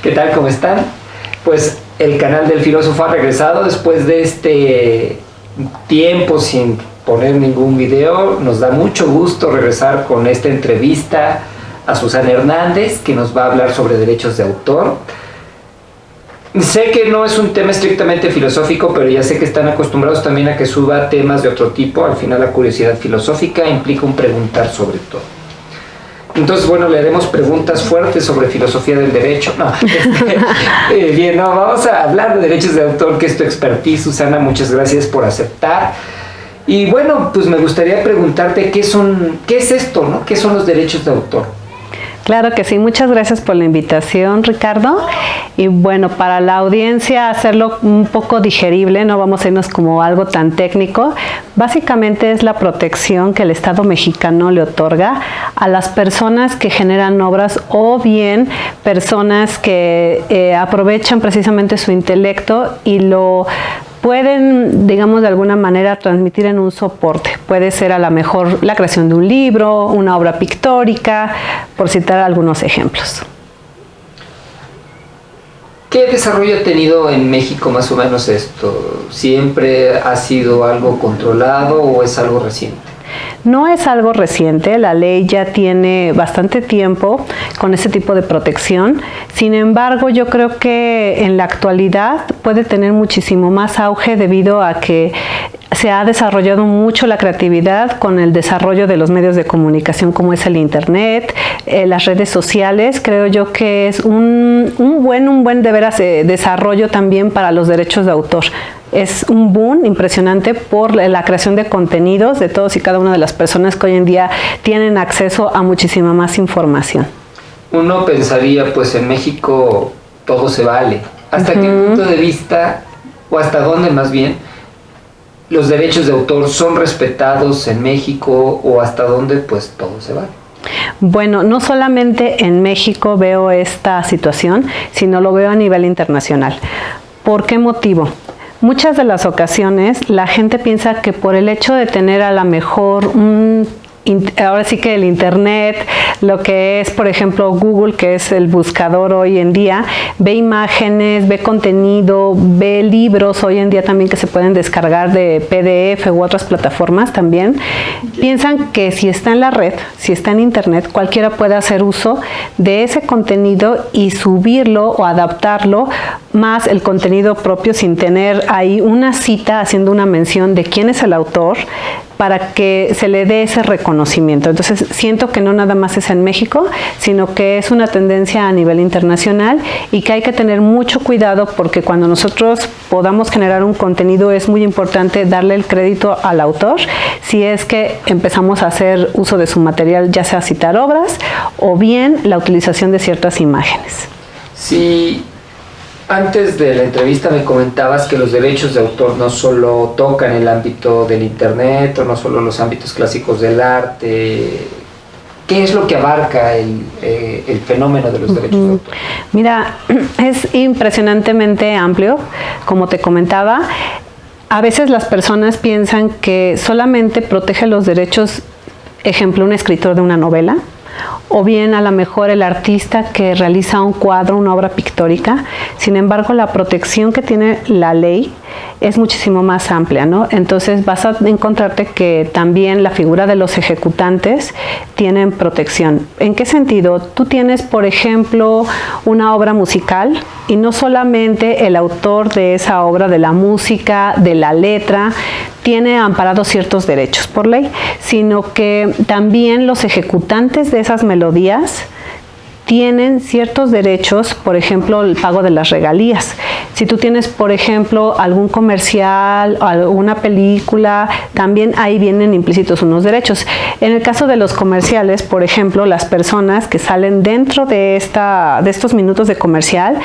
¿Qué tal? ¿Cómo están? Pues el canal del filósofo ha regresado después de este tiempo sin poner ningún video. Nos da mucho gusto regresar con esta entrevista a Susana Hernández, que nos va a hablar sobre derechos de autor. Sé que no es un tema estrictamente filosófico, pero ya sé que están acostumbrados también a que suba temas de otro tipo. Al final la curiosidad filosófica implica un preguntar sobre todo. Entonces, bueno, le haremos preguntas fuertes sobre filosofía del derecho. Bien, vamos a hablar de derechos de autor, que es tu expertise, Susana. Muchas gracias por aceptar. Y bueno, pues me gustaría preguntarte qué es esto, ¿no? ¿Qué son los derechos de autor? Claro que sí, muchas gracias por la invitación, Ricardo. Y bueno, para la audiencia hacerlo un poco digerible, no vamos a irnos como algo tan técnico. Básicamente es la protección que el Estado mexicano le otorga a las personas que generan obras o bien personas que aprovechan precisamente su intelecto y lo pueden, digamos, de alguna manera transmitir en un soporte. Puede ser a lo mejor la creación de un libro, una obra pictórica, por citar algunos ejemplos. ¿Qué desarrollo ha tenido en México más o menos esto? ¿Siempre ha sido algo controlado o es algo reciente? No es algo reciente, la ley ya tiene bastante tiempo con este tipo de protección. Sin embargo, yo creo que en la actualidad puede tener muchísimo más auge debido a que se ha desarrollado mucho la creatividad con el desarrollo de los medios de comunicación como es el internet, las redes sociales. Creo yo que es un buen de veras desarrollo también para los derechos de autor. Es un boom impresionante por la creación de contenidos de todos y cada una de las personas que hoy en día tienen acceso a muchísima más información. Uno pensaría, pues en México todo se vale. ¿Hasta qué punto de vista, o hasta dónde más bien, los derechos de autor son respetados en México, o hasta dónde pues todo se vale? Bueno, no solamente en México veo esta situación, sino lo veo a nivel internacional. ¿Por qué motivo? Muchas de las ocasiones la gente piensa que por el hecho de tener a lo mejor ahora sí que el internet, lo que es por ejemplo Google, que es el buscador hoy en día, ve imágenes, ve contenido, ve libros hoy en día también que se pueden descargar de PDF u otras plataformas también. Piensan que si está en la red, si está en internet, cualquiera puede hacer uso de ese contenido y subirlo o adaptarlo más el contenido propio sin tener ahí una cita haciendo una mención de quién es el autor, para que se le dé ese reconocimiento. Entonces siento que no nada más es en México, sino que es una tendencia a nivel internacional y que hay que tener mucho cuidado porque cuando nosotros podamos generar un contenido es muy importante darle el crédito al autor si es que empezamos a hacer uso de su material, ya sea citar obras o bien la utilización de ciertas imágenes. Sí. Antes de la entrevista me comentabas que los derechos de autor no solo tocan el ámbito del internet o no solo los ámbitos clásicos del arte. ¿Qué es lo que abarca el fenómeno de los derechos de autor? Mira, es impresionantemente amplio, como te comentaba. A veces las personas piensan que solamente protege los derechos, ejemplo, un escritor de una novela, o bien a lo mejor el artista que realiza un cuadro, una obra pictórica. Sin embargo, la protección que tiene la ley es muchísimo más amplia, ¿no? Entonces vas a encontrarte que también la figura de los ejecutantes tienen protección. ¿En qué sentido? Tú tienes, por ejemplo, una obra musical y no solamente el autor de esa obra, de la música, de la letra, tiene amparados ciertos derechos por ley, sino que también los ejecutantes de esas melodías tienen ciertos derechos, por ejemplo, el pago de las regalías. Si tú tienes, por ejemplo, algún comercial, alguna película, también ahí vienen implícitos unos derechos. En el caso de los comerciales, por ejemplo, las personas que salen dentro de estos minutos de comercial,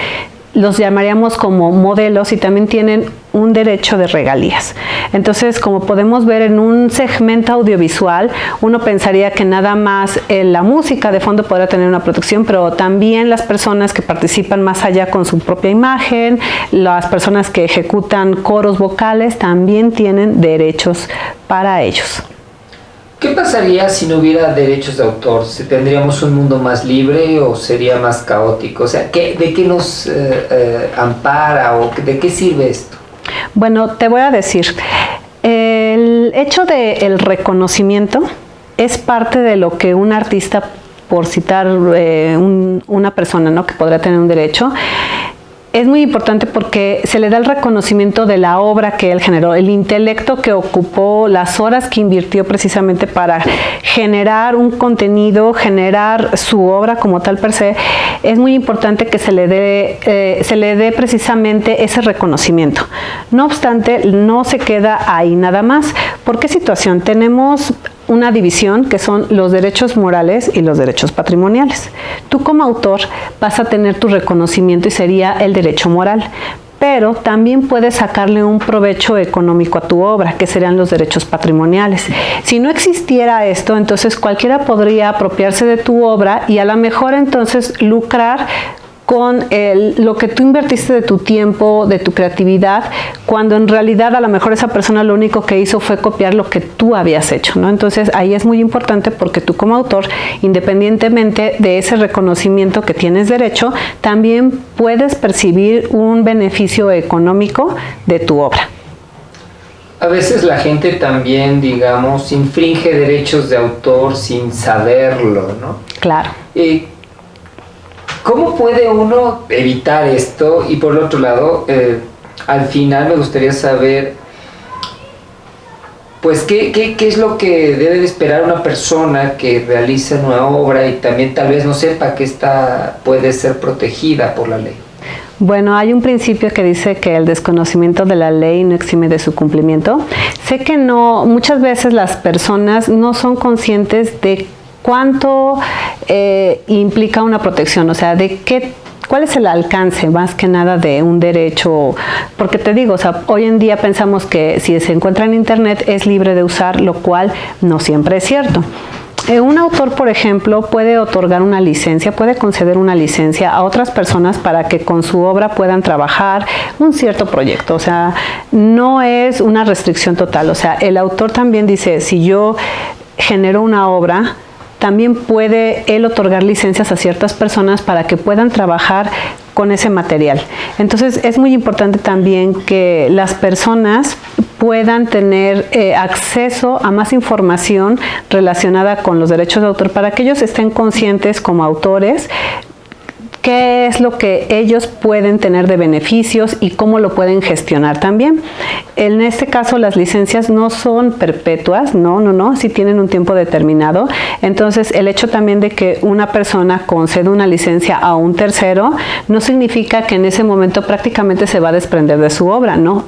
los llamaríamos como modelos y también tienen un derecho de regalías. Entonces, como podemos ver en un segmento audiovisual, uno pensaría que nada más la música de fondo podrá tener una protección, pero también las personas que participan más allá con su propia imagen, las personas que ejecutan coros vocales, también tienen derechos para ellos. ¿Qué pasaría si no hubiera derechos de autor? ¿Tendríamos un mundo más libre o sería más caótico? O sea, ¿de qué nos ampara o de qué sirve esto? Bueno, te voy a decir, el hecho del reconocimiento es parte de lo que un artista, por citar una persona, ¿no?, que podrá tener un derecho, es muy importante porque se le da el reconocimiento de la obra que él generó, el intelecto que ocupó, las horas que invirtió precisamente para generar un contenido, generar su obra como tal per se. Es muy importante que se le dé precisamente ese reconocimiento. No obstante, no se queda ahí nada más. ¿Por qué situación? Tenemos una división que son los derechos morales y los derechos patrimoniales. Tú como autor vas a tener tu reconocimiento y sería el derecho moral, pero también puedes sacarle un provecho económico a tu obra, que serían los derechos patrimoniales. Si no existiera esto, entonces cualquiera podría apropiarse de tu obra y a lo mejor entonces lucrar con lo que tú invertiste de tu tiempo, de tu creatividad, cuando en realidad a lo mejor esa persona lo único que hizo fue copiar lo que tú habías hecho, ¿no? Entonces ahí es muy importante porque tú como autor, independientemente de ese reconocimiento que tienes derecho, también puedes percibir un beneficio económico de tu obra. A veces la gente también, digamos, infringe derechos de autor sin saberlo, ¿no? Claro. ¿Cómo puede uno evitar esto? Y por el otro lado, al final me gustaría saber, pues, ¿qué es lo que debe de esperar una persona que realiza una obra y también tal vez no sepa que esta puede ser protegida por la ley? Bueno, hay un principio que dice que el desconocimiento de la ley no exime de su cumplimiento. Sé que muchas veces las personas no son conscientes de cuánto implica una protección, o sea, cuál es el alcance más que nada de un derecho, porque te digo, o sea, hoy en día pensamos que si se encuentra en internet es libre de usar, lo cual no siempre es cierto. Un autor, por ejemplo, puede otorgar una licencia, puede conceder una licencia a otras personas para que con su obra puedan trabajar un cierto proyecto. O sea, no es una restricción total. O sea, el autor también dice, si yo genero una obra, también puede él otorgar licencias a ciertas personas para que puedan trabajar con ese material. Entonces es muy importante también que las personas puedan tener acceso a más información relacionada con los derechos de autor para que ellos estén conscientes como autores qué es lo que ellos pueden tener de beneficios y cómo lo pueden gestionar también. En este caso las licencias no son perpetuas, no, sí tienen un tiempo determinado. Entonces el hecho también de que una persona conceda una licencia a un tercero no significa que en ese momento prácticamente se va a desprender de su obra, ¿no?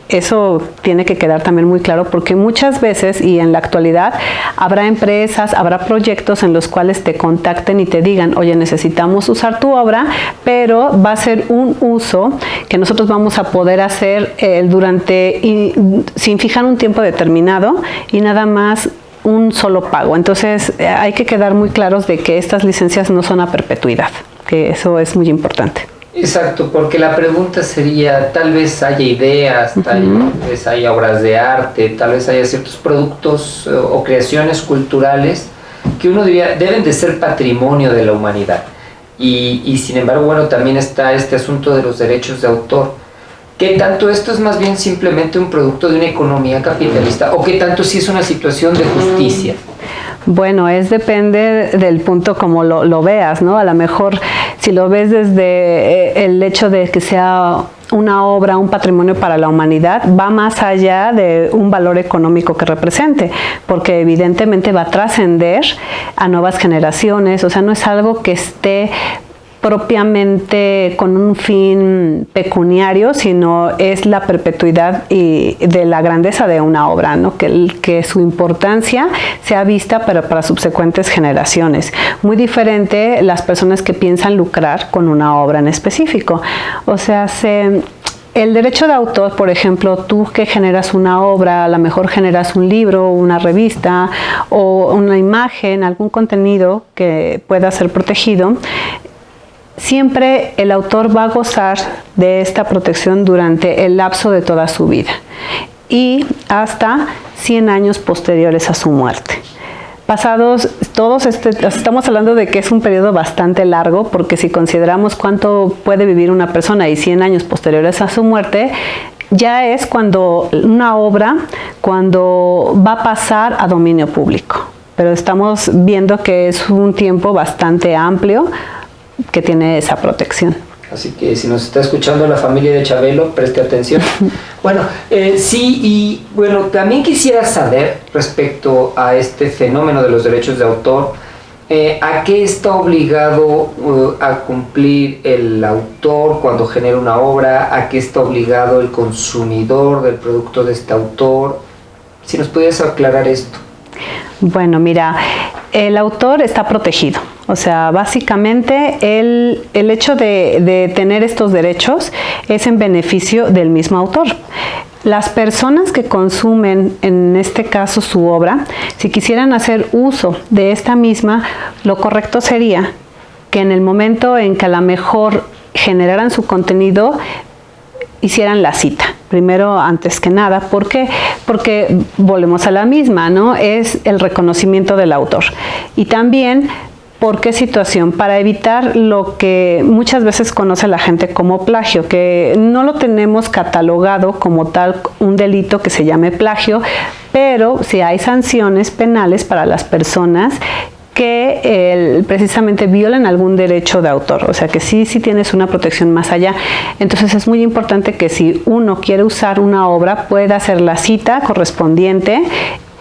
Eso tiene que quedar también muy claro porque muchas veces y en la actualidad habrá empresas, habrá proyectos en los cuales te contacten y te digan, oye, necesitamos usar tu obra, pero va a ser un uso que nosotros vamos a poder hacer sin fijar un tiempo determinado y nada más un solo pago. Entonces hay que quedar muy claros de que estas licencias no son a perpetuidad, que eso es muy importante. Exacto, porque la pregunta sería, tal vez haya ideas, tal vez haya obras de arte, tal vez haya ciertos productos o creaciones culturales que uno diría deben de ser patrimonio de la humanidad. Y sin embargo, bueno, también está este asunto de los derechos de autor. ¿Qué tanto esto es más bien simplemente un producto de una economía capitalista o qué tanto sí es una situación de justicia? Bueno, depende del punto como lo veas, ¿no? A lo mejor si lo ves desde el hecho de que sea una obra, un patrimonio para la humanidad, va más allá de un valor económico que represente, porque evidentemente va a trascender a nuevas generaciones, o sea, no es algo que esté propiamente con un fin pecuniario, sino es la perpetuidad y de la grandeza de una obra, ¿no? Que su importancia sea vista para subsecuentes generaciones. Muy diferente las personas que piensan lucrar con una obra en específico. O sea, el derecho de autor, por ejemplo, tú que generas una obra, a lo mejor generas un libro, una revista o una imagen, algún contenido que pueda ser protegido, siempre el autor va a gozar de esta protección durante el lapso de toda su vida y hasta 100 años posteriores a su muerte. pasados todos estamos hablando de que es un periodo bastante largo, porque si consideramos cuánto puede vivir una persona y 100 años posteriores a su muerte, ya es cuando una obra, cuando va a pasar a dominio público. Pero estamos viendo que es un tiempo bastante amplio que tiene esa protección. Así que si nos está escuchando la familia de Chabelo, preste atención. Bueno, sí, y bueno, también quisiera saber respecto a este fenómeno de los derechos de autor, ¿a qué está obligado a cumplir el autor cuando genera una obra? ¿A qué está obligado el consumidor del producto de este autor? Si nos pudieras aclarar esto. Bueno, mira, el autor está protegido. O sea, básicamente el hecho de tener estos derechos es en beneficio del mismo autor. Las personas que consumen, en este caso, su obra, si quisieran hacer uso de esta misma, lo correcto sería que en el momento en que a lo mejor generaran su contenido, hicieran la cita. Primero, antes que nada, ¿por qué? Porque volvemos a la misma, ¿no? Es el reconocimiento del autor. Y también, ¿por qué situación? Para evitar lo que muchas veces conoce la gente como plagio, que no lo tenemos catalogado como tal un delito que se llame plagio, pero sí hay sanciones penales para las personas que precisamente violan algún derecho de autor, o sea que sí tienes una protección más allá. Entonces es muy importante que si uno quiere usar una obra pueda hacer la cita correspondiente.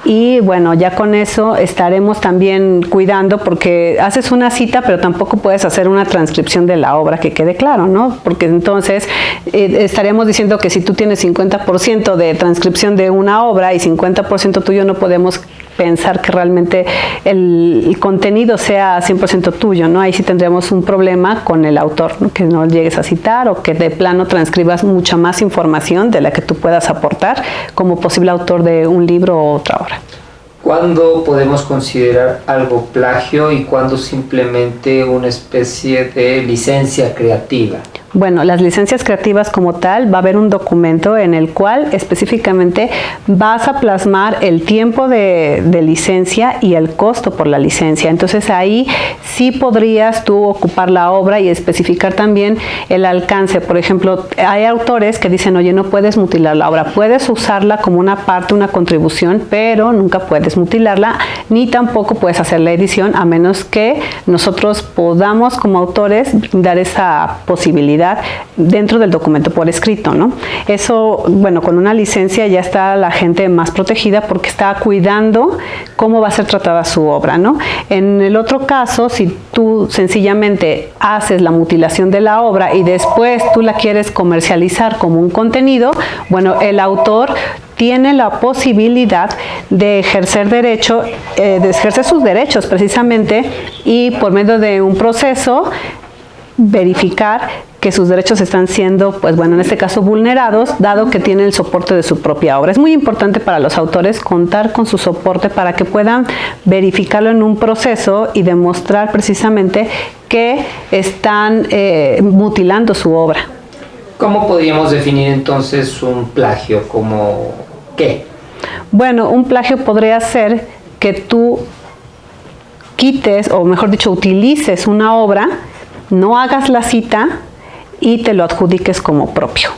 Y bueno, ya con eso estaremos también cuidando, porque haces una cita, pero tampoco puedes hacer una transcripción de la obra, que quede claro, ¿no? Porque entonces estaríamos diciendo que si tú tienes 50% de transcripción de una obra y 50% tuyo, no podemos pensar que realmente el contenido sea 100% tuyo, ¿no? Ahí sí tendríamos un problema con el autor, ¿no? Que no llegues a citar o que de plano transcribas mucha más información de la que tú puedas aportar como posible autor de un libro o otra obra. ¿Cuándo podemos considerar algo plagio y cuándo simplemente una especie de licencia creativa? Bueno, las licencias creativas como tal, va a haber un documento en el cual específicamente vas a plasmar el tiempo de licencia y el costo por la licencia. Entonces ahí sí podrías tú ocupar la obra y especificar también el alcance. Por ejemplo, hay autores que dicen, oye, no puedes mutilar la obra, puedes usarla como una parte, una contribución, pero nunca puedes mutilarla, ni tampoco puedes hacer la edición, a menos que nosotros podamos como autores dar esa posibilidad dentro del documento por escrito, ¿no? Eso, bueno, con una licencia ya está la gente más protegida porque está cuidando cómo va a ser tratada su obra, ¿no? En el otro caso, si tú sencillamente haces la mutilación de la obra y después tú la quieres comercializar como un contenido, bueno, el autor tiene la posibilidad de ejercer sus derechos precisamente, y por medio de un proceso verificar que sus derechos están siendo, pues bueno, en este caso vulnerados, dado que tiene el soporte de su propia obra. Es muy importante para los autores contar con su soporte para que puedan verificarlo en un proceso y demostrar precisamente que están mutilando su obra. ¿Cómo podríamos definir entonces un plagio? ¿Como qué? Bueno, un plagio podría ser que tú quites, o mejor dicho, utilices una obra, no hagas la cita y te lo adjudiques como propio.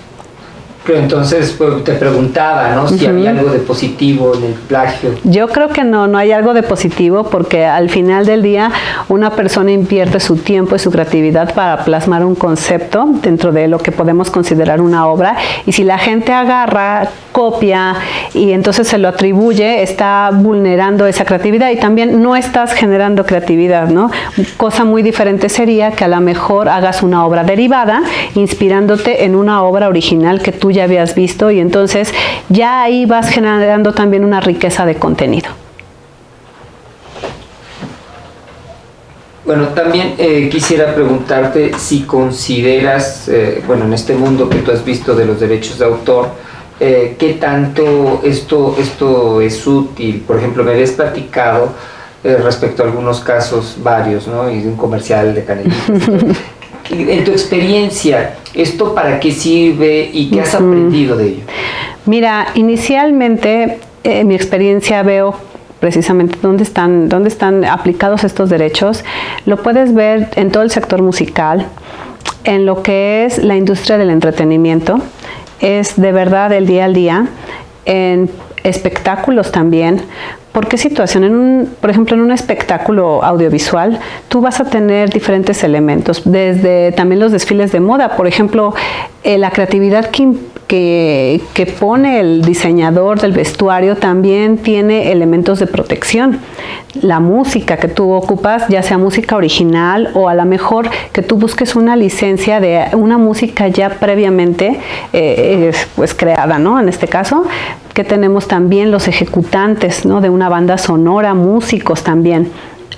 Pero entonces pues, te preguntaba, ¿no? Si había algo de positivo en el plagio. Yo creo que no hay algo de positivo, porque al final del día una persona invierte su tiempo y su creatividad para plasmar un concepto dentro de lo que podemos considerar una obra, y si la gente agarra, copia y entonces se lo atribuye, está vulnerando esa creatividad y también no estás generando creatividad, ¿no? Cosa muy diferente sería que a lo mejor hagas una obra derivada inspirándote en una obra original que tú ya habías visto, y entonces ya ahí vas generando también una riqueza de contenido. Bueno, también quisiera preguntarte si consideras, bueno, en este mundo que tú has visto de los derechos de autor, ¿qué tanto esto es útil? Por ejemplo, me habías platicado respecto a algunos casos varios, ¿no? Y de un comercial de canelitas. En tu experiencia, ¿esto para qué sirve y qué has aprendido de ello? Mira, inicialmente en mi experiencia veo precisamente dónde están aplicados estos derechos. Lo puedes ver en todo el sector musical, en lo que es la industria del entretenimiento, es de verdad el día al día, en espectáculos también. ¿Por qué situación? Por ejemplo, en un espectáculo audiovisual, tú vas a tener diferentes elementos, desde también los desfiles de moda, por ejemplo, la creatividad que pone el diseñador del vestuario también tiene elementos de protección. La música que tú ocupas, ya sea música original o a lo mejor que tú busques una licencia de una música ya previamente pues creada, ¿no? En este caso, que tenemos también los ejecutantes, ¿no? De una banda sonora, músicos también,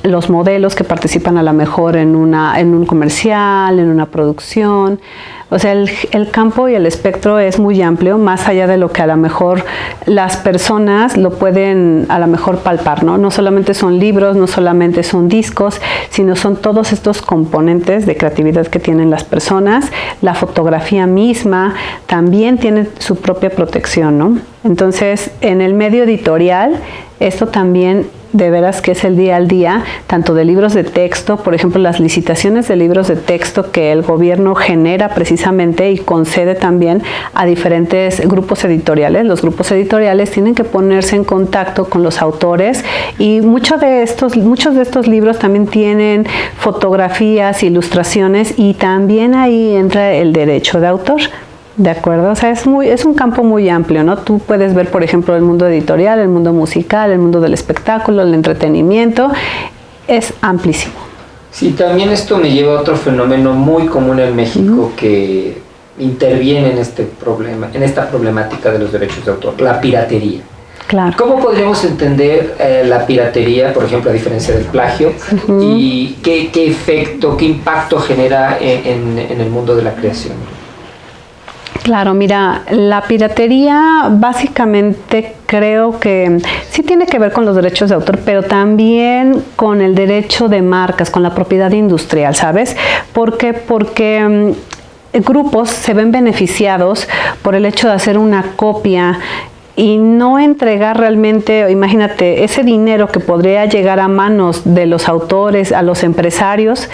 los modelos que participan a lo mejor en un comercial, en una producción. O sea, el campo y el espectro es muy amplio, más allá de lo que a lo mejor las personas lo pueden a lo mejor palpar, ¿no? No solamente son libros, no solamente son discos, sino son todos estos componentes de creatividad que tienen las personas. La fotografía misma también tiene su propia protección, ¿no? Entonces, en el medio editorial, esto también de veras que es el día al día, tanto de libros de texto, por ejemplo, las licitaciones de libros de texto que el gobierno genera precisamente y concede también a diferentes grupos editoriales. Los grupos editoriales tienen que ponerse en contacto con los autores y muchos de estos libros también tienen fotografías, ilustraciones y también ahí entra el derecho de autor. De acuerdo, o sea, es un campo muy amplio, ¿no? Tú puedes ver, por ejemplo, el mundo editorial, el mundo musical, el mundo del espectáculo, el entretenimiento, es amplísimo. Sí, también esto me lleva a otro fenómeno muy común en México que interviene en este problema, en esta problemática de los derechos de autor, la piratería. Claro. ¿Cómo podríamos entender la piratería, por ejemplo, a diferencia del plagio, y qué efecto, qué impacto genera en el mundo de la creación? Claro, mira, la piratería básicamente creo que sí tiene que ver con los derechos de autor, pero también con el derecho de marcas, con la propiedad industrial, ¿sabes? ¿Por qué? Porque grupos se ven beneficiados por el hecho de hacer una copia y no entregar realmente, imagínate, ese dinero que podría llegar a manos de los autores, a los empresarios,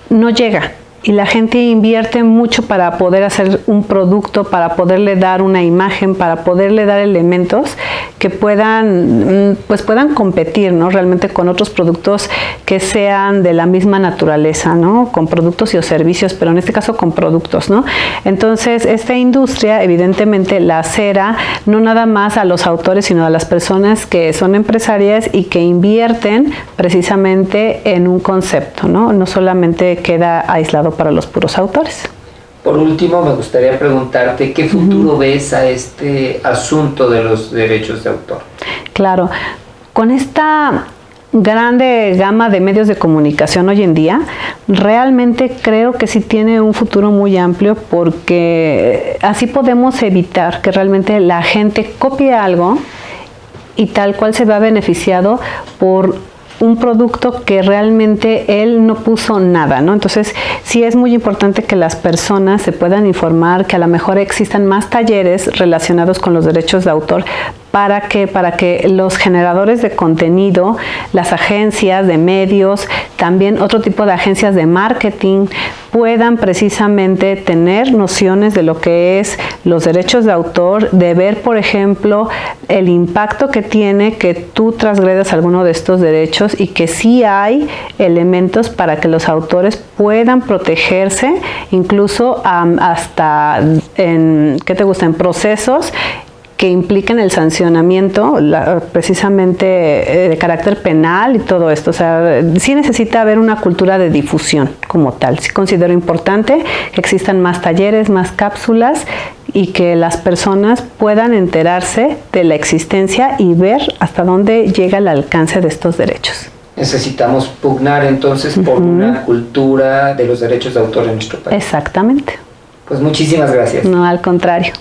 no llega. Y la gente invierte mucho para poder hacer un producto, para poderle dar una imagen, para poderle dar elementos que puedan competir, ¿no? Realmente con otros productos que sean de la misma naturaleza, ¿no? Con productos y o servicios, pero en este caso con productos, ¿no? Entonces, esta industria evidentemente lacera no nada más a los autores, sino a las personas que son empresarias y que invierten precisamente en un concepto, ¿no? No solamente queda aislado para los puros autores. Por último, me gustaría preguntarte qué futuro ves a este asunto de los derechos de autor. Claro, con esta grande gama de medios de comunicación hoy en día, realmente creo que sí tiene un futuro muy amplio porque así podemos evitar que realmente la gente copie algo y tal cual se vea beneficiado por un producto que realmente él no puso nada, ¿no? Entonces, sí es muy importante que las personas se puedan informar, que a lo mejor existan más talleres relacionados con los derechos de autor. ¿Para qué? Para que los generadores de contenido, las agencias de medios, también otro tipo de agencias de marketing, puedan precisamente tener nociones de lo que es los derechos de autor, de ver, por ejemplo, el impacto que tiene que tú transgredas alguno de estos derechos y que sí hay elementos para que los autores puedan protegerse, incluso hasta en procesos que impliquen el sancionamiento precisamente de carácter penal y todo esto. O sea, sí necesita haber una cultura de difusión como tal. Sí considero importante que existan más talleres, más cápsulas y que las personas puedan enterarse de la existencia y ver hasta dónde llega el alcance de estos derechos. Necesitamos pugnar entonces por una cultura de los derechos de autor en nuestro país. Exactamente. Pues muchísimas gracias. No, al contrario.